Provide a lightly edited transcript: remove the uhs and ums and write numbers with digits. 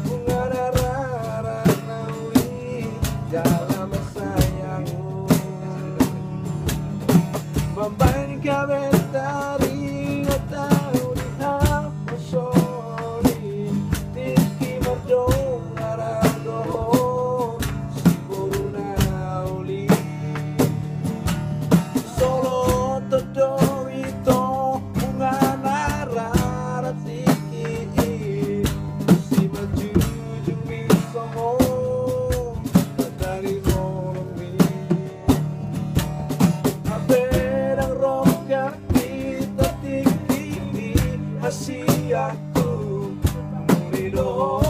bunga darah nauli dalam sayangmu Bambang kabetari atau di hapus soli Tiki merdong aradoh Siburu nauli Solo todo ito bunga narara tiki Si majujung bisa mo Dari nolongi Aperang roka kita tiki Asiaku Murido